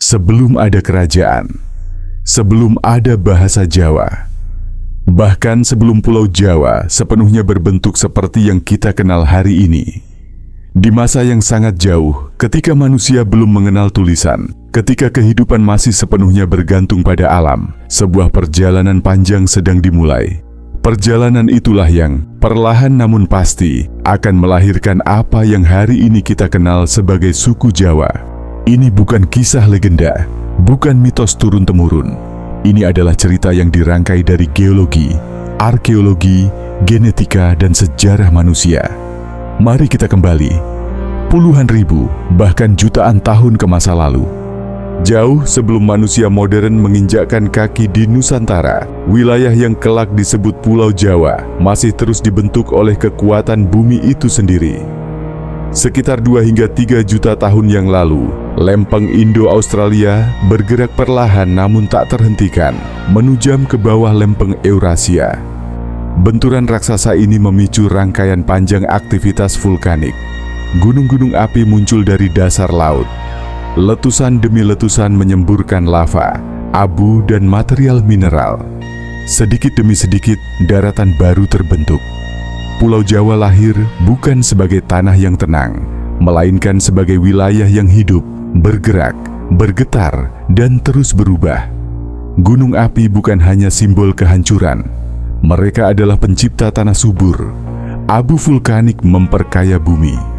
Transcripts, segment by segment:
sebelum ada kerajaan, sebelum ada bahasa Jawa, bahkan sebelum Pulau Jawa sepenuhnya berbentuk seperti yang kita kenal hari ini. Di masa yang sangat jauh, ketika manusia belum mengenal tulisan, ketika kehidupan masih sepenuhnya bergantung pada alam, sebuah perjalanan panjang sedang dimulai. Perjalanan itulah yang, perlahan namun pasti, akan melahirkan apa yang hari ini kita kenal sebagai suku Jawa. Ini bukan kisah legenda, bukan mitos turun-temurun. Ini adalah cerita yang dirangkai dari geologi, arkeologi, genetika, dan sejarah manusia. Mari kita kembali, puluhan ribu, bahkan jutaan tahun ke masa lalu. Jauh sebelum manusia modern menginjakkan kaki di Nusantara, wilayah yang kelak disebut Pulau Jawa masih terus dibentuk oleh kekuatan bumi itu sendiri. Sekitar 2 hingga 3 juta tahun yang lalu, lempeng Indo-Australia bergerak perlahan namun tak terhentikan, menujam ke bawah lempeng Eurasia. Benturan raksasa ini memicu rangkaian panjang aktivitas vulkanik. Gunung-gunung api muncul dari dasar laut. Letusan demi letusan menyemburkan lava, abu, dan material mineral. Sedikit demi sedikit, daratan baru terbentuk. Pulau Jawa lahir bukan sebagai tanah yang tenang, melainkan sebagai wilayah yang hidup, bergerak, bergetar, dan terus berubah. Gunung api bukan hanya simbol kehancuran. Mereka adalah pencipta tanah subur. Abu vulkanik memperkaya bumi.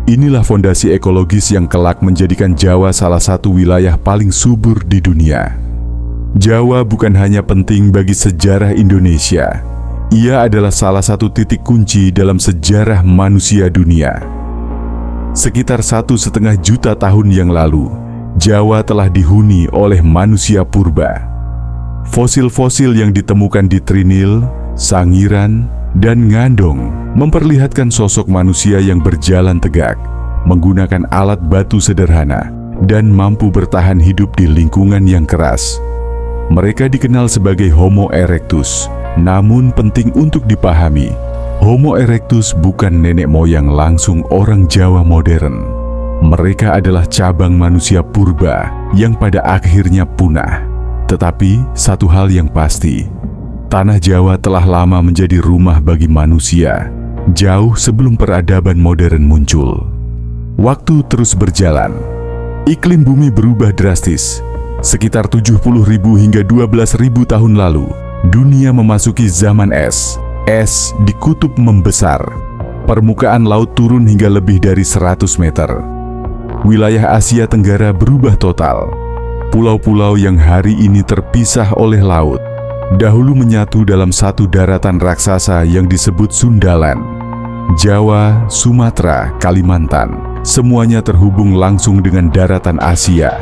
Inilah fondasi ekologis yang kelak menjadikan Jawa salah satu wilayah paling subur di dunia. Jawa bukan hanya penting bagi sejarah Indonesia. Ia adalah salah satu titik kunci dalam sejarah manusia dunia. Sekitar 1,5 juta tahun yang lalu, Jawa telah dihuni oleh manusia purba. Fosil-fosil yang ditemukan di Trinil, Sangiran, dan Ngandong memperlihatkan sosok manusia yang berjalan tegak, menggunakan alat batu sederhana, dan mampu bertahan hidup di lingkungan yang keras. Mereka dikenal sebagai Homo erectus, namun penting untuk dipahami, Homo erectus bukan nenek moyang langsung orang Jawa modern. Mereka adalah cabang manusia purba yang pada akhirnya punah. Tetapi satu hal yang pasti, tanah Jawa telah lama menjadi rumah bagi manusia, jauh sebelum peradaban modern muncul. Waktu terus berjalan. Iklim bumi berubah drastis. Sekitar 70.000 hingga 12.000 tahun lalu, dunia memasuki zaman es. Es di kutub membesar. Permukaan laut turun hingga lebih dari 100 meter. Wilayah Asia Tenggara berubah total. Pulau-pulau yang hari ini terpisah oleh laut dahulu menyatu dalam satu daratan raksasa yang disebut Sundaland. Jawa, Sumatera, Kalimantan, semuanya terhubung langsung dengan daratan Asia.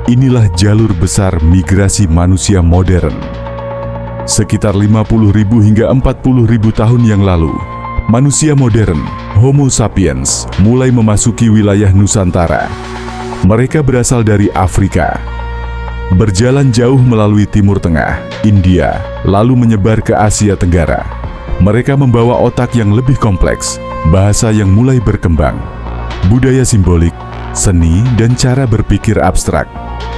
Inilah jalur besar migrasi manusia modern. Sekitar 50.000 hingga 40.000 tahun yang lalu, manusia modern, Homo sapiens, mulai memasuki wilayah Nusantara. Mereka berasal dari Afrika, berjalan jauh melalui Timur Tengah, India, lalu menyebar ke Asia Tenggara. Mereka membawa otak yang lebih kompleks, bahasa yang mulai berkembang, budaya simbolik, seni, dan cara berpikir abstrak.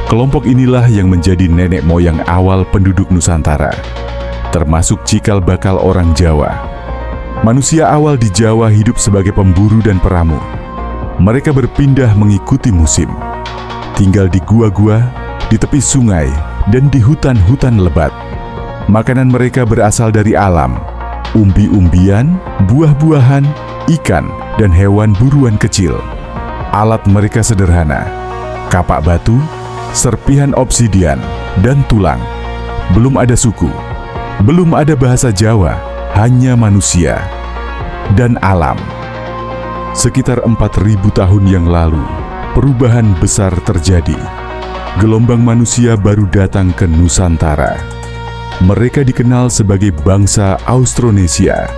Kelompok inilah yang menjadi nenek moyang awal penduduk Nusantara, termasuk cikal bakal orang Jawa. Manusia awal di Jawa hidup sebagai pemburu dan peramu. Mereka berpindah mengikuti musim, tinggal di gua-gua, di tepi sungai, dan di hutan-hutan lebat. Makanan mereka berasal dari alam, umbi-umbian, buah-buahan, ikan, dan hewan buruan kecil. Alat mereka sederhana, kapak batu, serpihan obsidian, dan tulang. Belum ada suku, belum ada bahasa Jawa, hanya manusia dan alam. Sekitar 4.000 tahun yang lalu, perubahan besar terjadi. Gelombang manusia baru datang ke Nusantara. Mereka dikenal sebagai bangsa Austronesia.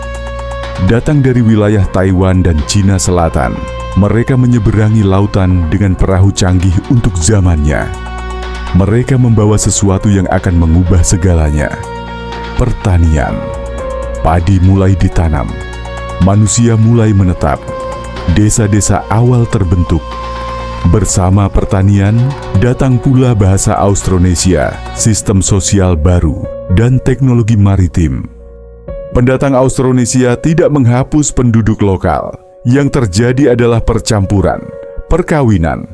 Datang dari wilayah Taiwan dan Cina Selatan, mereka menyeberangi lautan dengan perahu canggih untuk zamannya. Mereka membawa sesuatu yang akan mengubah segalanya. Pertanian. Padi mulai ditanam. Manusia mulai menetap. Desa-desa awal terbentuk. Bersama pertanian, datang pula bahasa Austronesia, sistem sosial baru, dan teknologi maritim. Pendatang Austronesia tidak menghapus penduduk lokal. Yang terjadi adalah percampuran, perkawinan,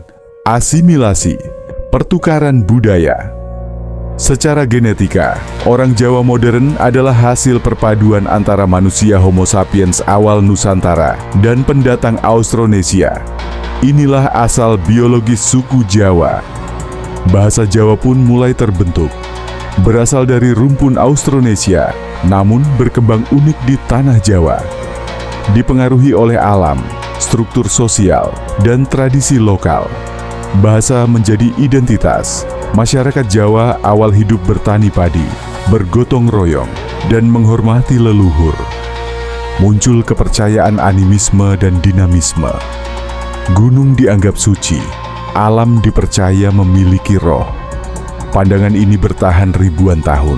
asimilasi, pertukaran budaya. Secara genetika, orang Jawa modern adalah hasil perpaduan antara manusia Homo sapiens awal Nusantara dan pendatang Austronesia. Inilah asal biologis suku Jawa. Bahasa Jawa pun mulai terbentuk. Berasal dari rumpun Austronesia, namun berkembang unik di tanah Jawa. Dipengaruhi oleh alam, struktur sosial, dan tradisi lokal. Bahasa menjadi identitas. Masyarakat Jawa awal hidup bertani padi, bergotong royong, dan menghormati leluhur. Muncul kepercayaan animisme dan dinamisme. Gunung dianggap suci, alam dipercaya memiliki roh. Pandangan ini bertahan ribuan tahun.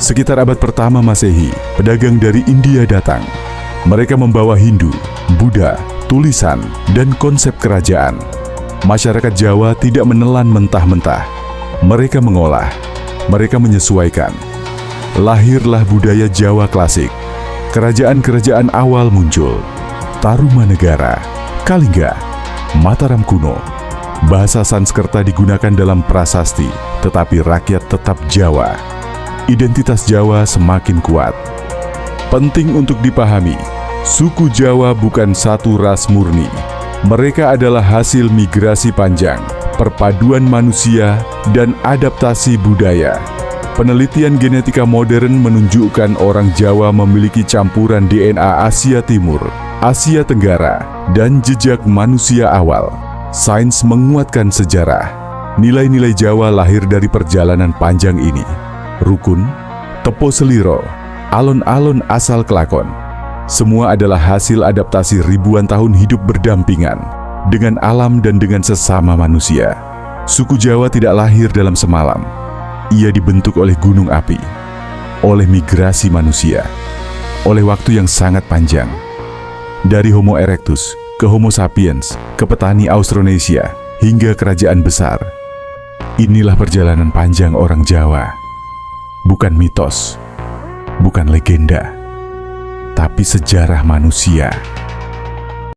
Sekitar abad pertama Masehi, pedagang dari India datang. Mereka membawa Hindu, Buddha, tulisan, dan konsep kerajaan. Masyarakat Jawa tidak menelan mentah-mentah. Mereka mengolah, mereka menyesuaikan. Lahirlah budaya Jawa klasik. Kerajaan-kerajaan awal muncul. Tarumanegara, Kalingga, Mataram kuno. Bahasa Sanskerta digunakan dalam prasasti, tetapi rakyat tetap Jawa. Identitas Jawa semakin kuat. Penting untuk dipahami, suku Jawa bukan satu ras murni. Mereka adalah hasil migrasi panjang, perpaduan manusia, dan adaptasi budaya. Penelitian genetika modern menunjukkan orang Jawa memiliki campuran DNA Asia Timur, Asia Tenggara, dan jejak manusia awal. Sains menguatkan sejarah. Nilai-nilai Jawa lahir dari perjalanan panjang ini. Rukun, tepo seliro, alon-alon asal kelakon. Semua adalah hasil adaptasi ribuan tahun hidup berdampingan dengan alam dan dengan sesama manusia. Suku Jawa tidak lahir dalam semalam. Ia dibentuk oleh gunung api, oleh migrasi manusia, oleh waktu yang sangat panjang. Dari Homo erectus ke Homo sapiens, ke petani Austronesia, hingga kerajaan besar. Inilah perjalanan panjang orang Jawa. Bukan mitos, bukan legenda, tapi sejarah manusia.